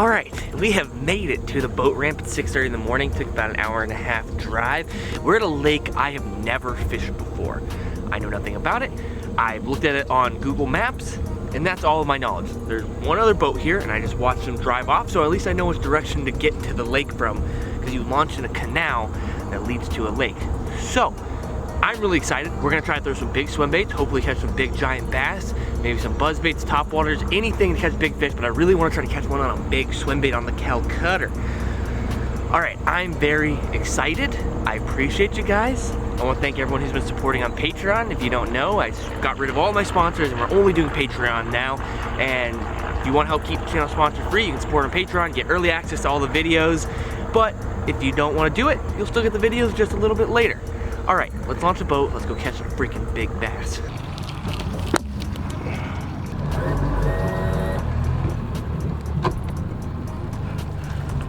All right, we have made it to the boat ramp at 6:30 in the morning. Took about an hour and a half drive. We're at a lake I have never fished before. I know nothing about it. I've looked at it on Google Maps, and that's all of my knowledge. There's one other boat here, and I just watched them drive off, so at least I know which direction to get to the lake from, because you launch in a canal that leads to a lake. So, I'm really excited. We're gonna try to throw some big swim baits, hopefully catch some big giant bass, maybe some buzz baits, top waters, anything to catch big fish, but I really wanna try to catch one on a big swim bait on the Cal Cutter. All right, I'm very excited. I appreciate you guys. I wanna thank everyone who's been supporting on Patreon. If you don't know, I got rid of all my sponsors and we're only doing Patreon now. And if you wanna help keep the channel sponsor free, you can support on Patreon, get early access to all the videos. But if you don't wanna do it, you'll still get the videos just a little bit later. All right, let's launch a boat. Let's go catch a freaking big bass.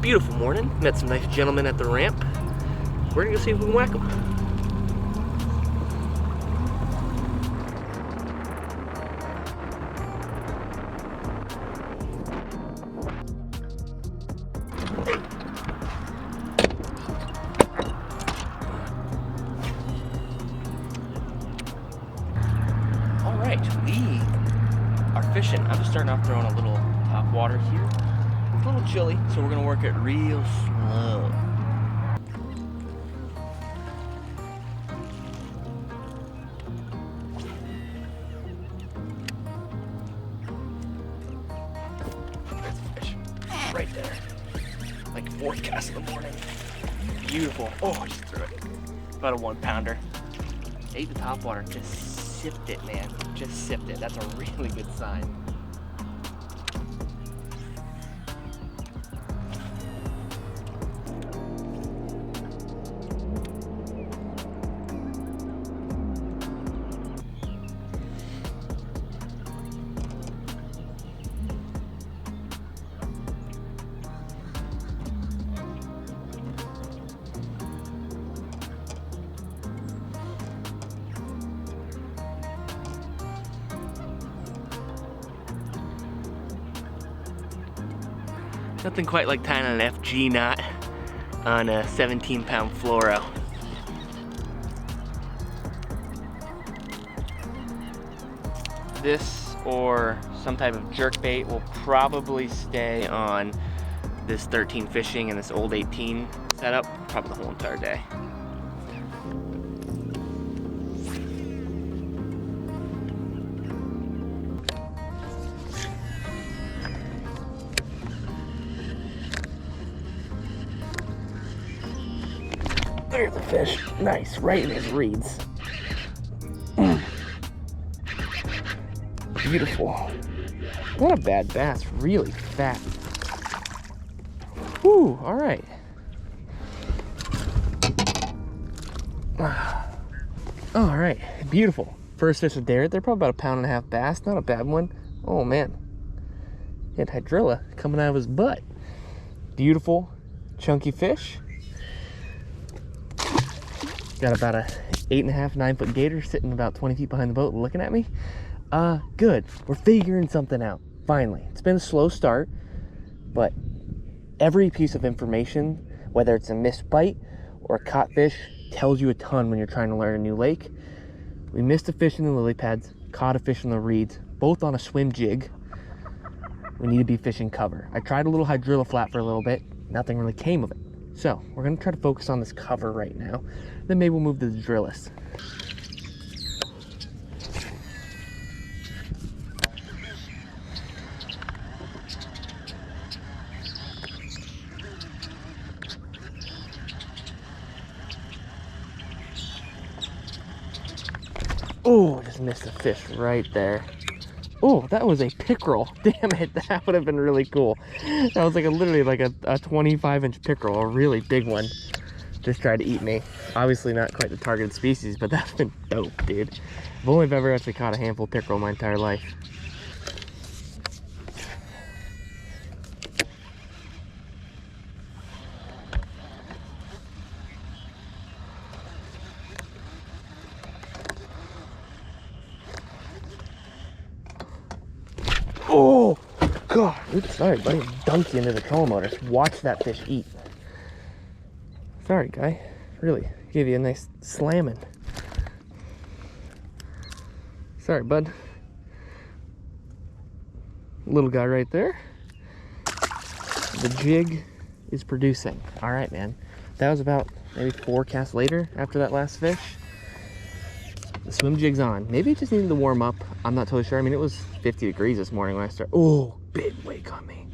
Beautiful morning. Met some nice gentlemen at the ramp. We're gonna go see if we can whack them. All right, we are fishing. I'm just starting off throwing a little top water here. It's a little chilly, so we're gonna work it real slow. There's a fish right there. Like fourth cast of the morning. Beautiful. Oh, I just threw it. About a 1 pounder. Ate the top water, just sipped it, man. Just sipped it. That's a really good sign. Nothing quite like tying an FG knot on a 17-pound fluoro. This or some type of jerk bait will probably stay on this 13 fishing and this old 18 setup probably the whole entire day. There's the fish. Nice, right in his reeds. Beautiful. Not a bad bass, really fat. Whew, all right. All right, beautiful. First fish of the day. They're probably about a 1.5 pound bass, not a bad one. Oh man, he had hydrilla coming out of his butt. Beautiful, chunky fish. Got about a 8.5, 9 foot gator sitting about 20 feet behind the boat looking at me. Good. We're figuring something out. Finally. It's been a slow start, but every piece of information, whether it's a missed bite or a caught fish, tells you a ton when you're trying to learn a new lake. We missed a fish in the lily pads, caught a fish in the reeds, both on a swim jig. We need to be fishing cover. I tried a little hydrilla flat for a little bit. Nothing really came of it. So we're gonna try to focus on this cover right now. Then maybe we'll move to the drillist. Oh, just missed a fish right there. Oh, that was a pickerel. Damn it, that would have been really cool. That was like literally like a 25-inch pickerel, a really big one. Just tried to eat me. Obviously not quite the targeted species, but that's been dope, dude. I've only ever actually caught a handful of pickerel my entire life. Oh, God. Oops, sorry, buddy. Dunked you into the trolling motor. Watch that fish eat. Sorry, guy. Really, gave you a nice slamming. Sorry, bud. Little guy right there. The jig is producing. All right, man. That was about maybe 4 casts later after that last fish. The swim jig's on. Maybe it just needed to warm up. I'm not totally sure. I mean, it was 50 degrees this morning when I started. Oh, big wake on me.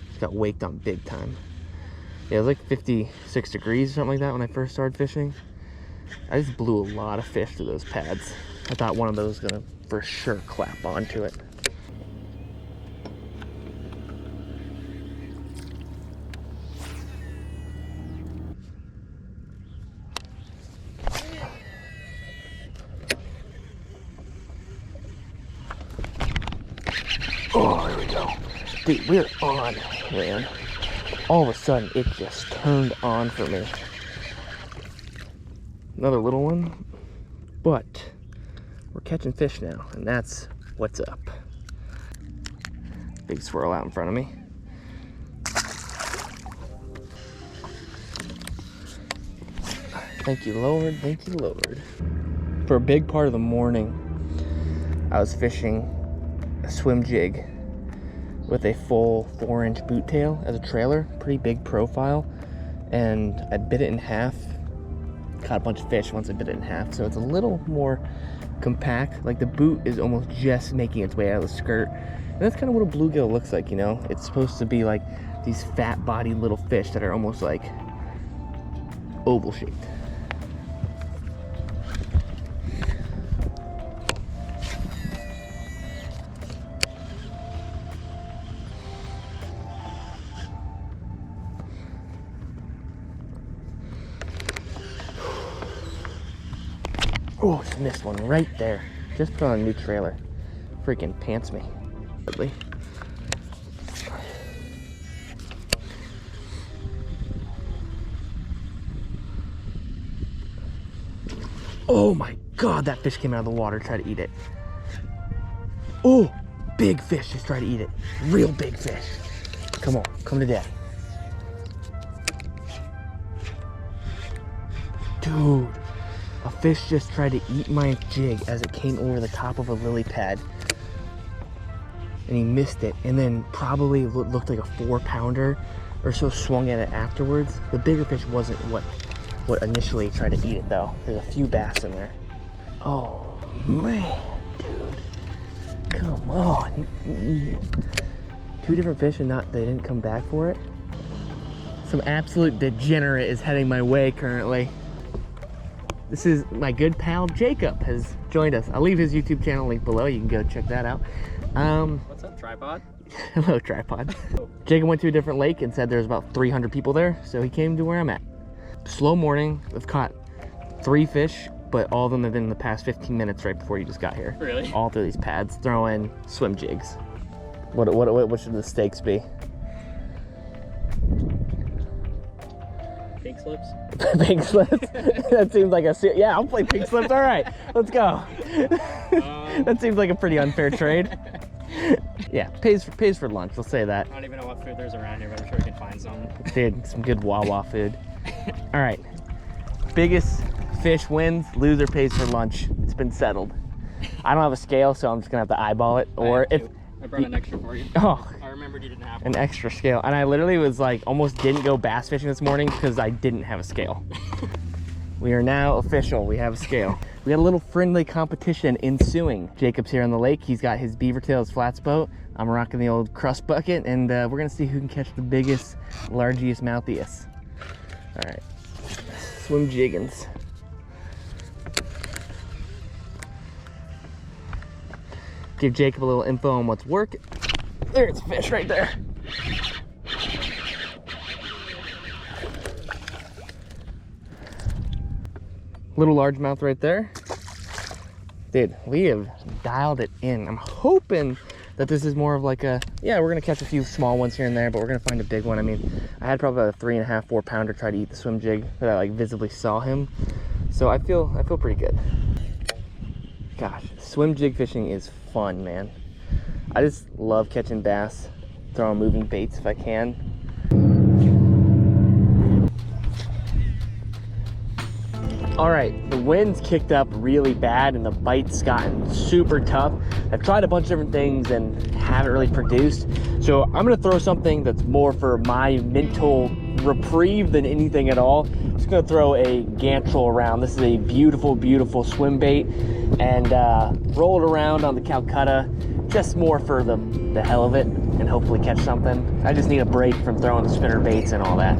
Just got waked on big time. Yeah, it was like 56 degrees or something like that when I first started fishing. I just blew a lot of fish to those pads. I thought one of those was gonna for sure clap onto it. Oh, there we go. Dude, we're on, man. All of a sudden, it just turned on for me. Another little one, but we're catching fish now, and that's what's up. Big swirl out in front of me. Thank you, Lord. Thank you, Lord. For a big part of the morning, I was fishing a swim jig with a full 4-inch boot tail as a trailer, pretty big profile, and I bit it in half. Caught a bunch of fish once I bit it in half, so it's a little more compact. Like the boot is almost just making its way out of the skirt, and that's kind of what a bluegill looks like, you know? It's supposed to be like these fat bodied little fish that are almost like oval shaped. Oh, just missed one right there. Just put on a new trailer. Freaking pants me. Oh my God, that fish came out of the water, tried to eat it. Oh, big fish just tried to eat it. Real big fish. Come on, come to daddy. Dude. A fish just tried to eat my jig as it came over the top of a lily pad, and he missed it, and then probably looked like a 4-pounder or so, swung at it afterwards. The bigger fish wasn't what initially tried to eat it though. There's a few bass in there. Oh man, dude, come on. 2 different fish and they didn't come back for it. Some absolute degenerate is heading my way currently. This is my good pal Jacob has joined us. I'll leave his YouTube channel link below. You can go check that out. What's up, tripod? Hello, tripod. Jacob went to a different lake and said there's about 300 people there, so he came to where I'm at. Slow morning. We've caught 3 fish, but all of them have been in the past 15 minutes right before you just got here. Really? All through these pads, throwing swim jigs. What should the stakes be? Pink slips? Pink slips? That seems like yeah, I'll play pink slips. All right, let's go. That seems like a pretty unfair trade. Yeah, pays for lunch, we'll say that. I don't even know what food there's around here, but I'm sure we can find some. Dude, some good Wawa food. All right, biggest fish wins, loser pays for lunch. It's been settled. I don't have a scale, so I'm just gonna have to eyeball it. Or if I brought an extra for you. Oh, I remembered you didn't have one. An extra scale. And I literally was like, almost didn't go bass fishing this morning because I didn't have a scale. We are now official, we have a scale. We got a little friendly competition ensuing. Jacob's here on the lake. He's got his beaver tails flats boat. I'm rocking the old crust bucket, and we're gonna see who can catch the biggest, largest, mouthiest. All right, swim jiggins. Give Jacob a little info on what's working. There's a fish right there. Little largemouth right there. Dude, we have dialed it in. I'm hoping that this is more of like a, yeah, we're gonna catch a few small ones here and there, but we're gonna find a big one. I mean, I had probably about a 3.5, 4-pounder try to eat the swim jig, but I like visibly saw him. So I feel pretty good. Gosh, swim jig fishing is fun, man. I just love catching bass, throwing moving baits if I can. All right, the wind's kicked up really bad and the bite's gotten super tough. I've tried a bunch of different things and haven't really produced. So I'm gonna throw something that's more for my mental reprieve than anything at all. I'm just gonna throw a gantrel around. This is a beautiful, beautiful swim bait, and roll it around on the Calcutta, just more for the hell of it, and hopefully catch something. I just need a break from throwing the spinner baits and all that.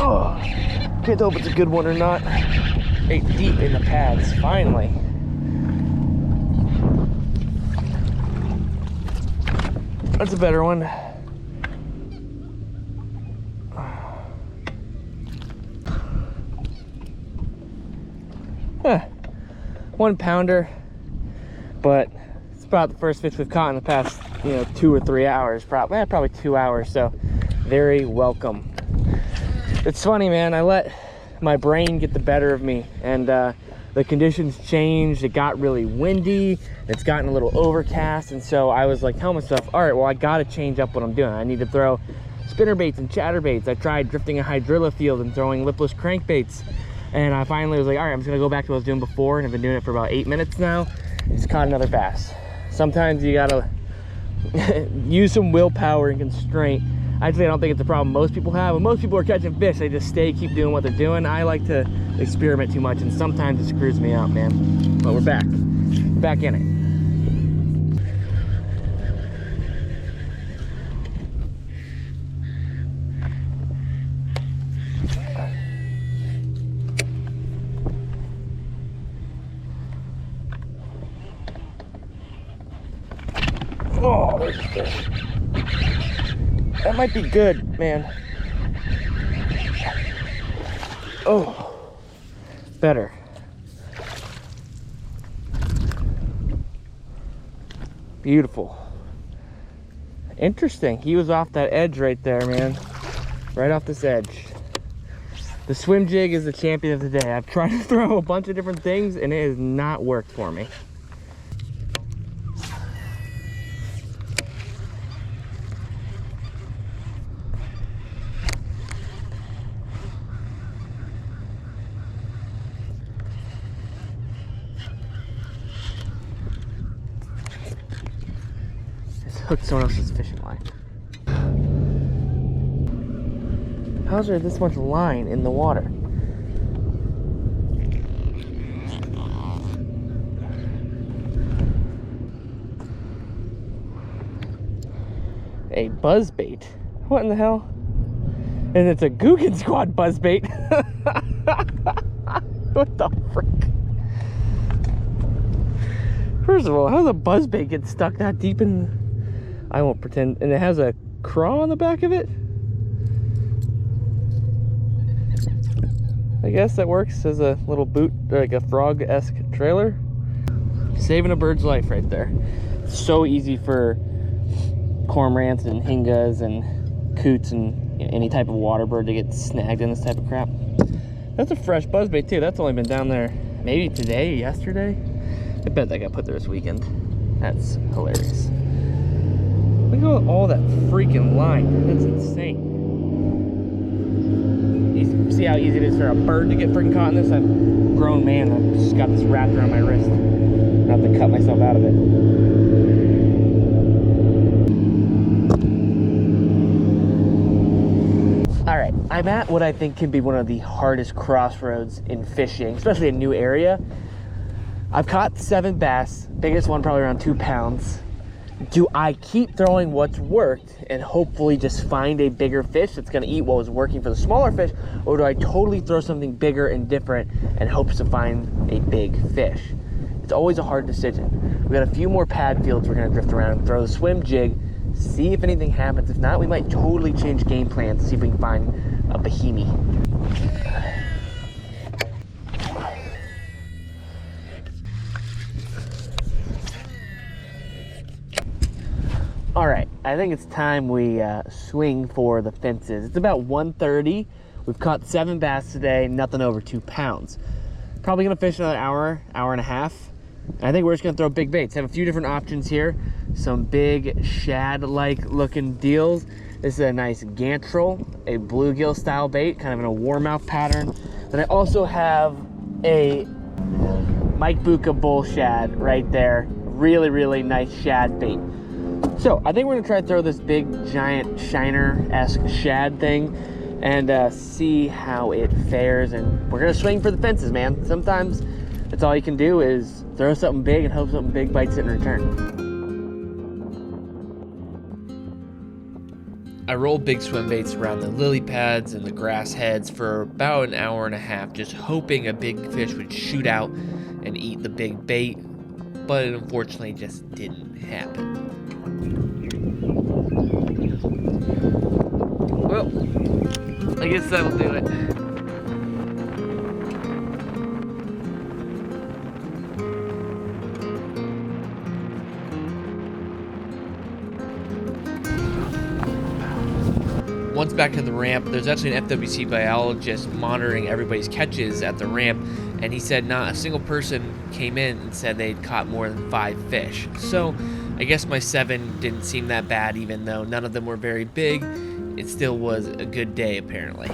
Oh, can't tell if it's a good one or not. Ate deep in the pads, finally. That's a better one. Huh. 1 pounder, but it's about the first fish we've caught in the past, 2 or 3 hours, probably 2 hours, so very welcome. It's funny, man, I let my brain get the better of me, and the conditions changed. It got really windy, it's gotten a little overcast, and so I was like telling myself, all right, well, I gotta change up what I'm doing. I need to throw spinner baits and chatter baits. I tried drifting a hydrilla field and throwing lipless crankbaits, and I finally was like, all right, I'm just gonna go back to what I was doing before, and I've been doing it for about 8 minutes now. Just caught another bass. Sometimes you gotta use some willpower and constraint. Actually, I don't think it's a problem most people have. When most people are catching fish, they just keep doing what they're doing. I like to experiment too much, and sometimes it screws me out, man. But we're back. We're back in it. Oh, there's a fish. That might be good, man. Oh, better. Beautiful. Interesting. He was off that edge right there, man. Right off this edge. The swim jig is the champion of the day. I've tried to throw a bunch of different things and it has not worked for me. Hooked someone else's fishing line. How's there this much line in the water? A buzzbait? What in the hell? And it's a Guggen Squad buzzbait. What the frick? First of all, how does a buzzbait get stuck that deep in? I won't pretend. And it has a craw on the back of it. I guess that works as a little boot, like a frog-esque trailer. Saving a bird's life right there. It's so easy for cormorants and hingas and coots and any type of water bird to get snagged in this type of crap. That's a fresh buzzbait too. That's only been down there maybe today, yesterday. I bet that got put there this weekend. That's hilarious. Look at all that freaking line. That's insane. You see how easy it is for a bird to get freaking caught in this? I'm a grown man. I've just got this wrapped around my wrist. I have to cut myself out of it. Alright, I'm at what I think can be one of the hardest crossroads in fishing, especially in a new area. I've caught 7 bass, biggest one probably around 2 pounds. Do I keep throwing what's worked and hopefully just find a bigger fish that's gonna eat what was working for the smaller fish, or do I totally throw something bigger and different and hopes to find a big fish? It's always a hard decision. We got a few more pad fields we're gonna drift around, throw the swim jig, see if anything happens. If not, we might totally change game plans, see if we can find a bahimi. All right, I think it's time we swing for the fences. It's about 1:30. We've caught 7 bass today, nothing over 2 pounds. Probably gonna fish another hour and a half. And I think we're just gonna throw big baits. Have a few different options here. Some big shad-like looking deals. This is a nice gantrel, a bluegill style bait, kind of in a warmouth pattern. Then I also have a Mike Bucca bull shad right there. Really, really nice shad bait. So I think we're gonna try to throw this big giant shiner-esque shad thing and see how it fares, and we're gonna swing for the fences, man. Sometimes that's all you can do is throw something big and hope something big bites it in return. I rolled big swim baits around the lily pads and the grass heads for about an hour and a half, just hoping a big fish would shoot out and eat the big bait, but it unfortunately just didn't happen. Well, I guess that'll do it. Once back to the ramp, there's actually an FWC biologist monitoring everybody's catches at the ramp, and he said not a single person came in and said they'd caught more than 5 fish. So I guess my 7 didn't seem that bad, even though none of them were very big. It still was a good day, apparently.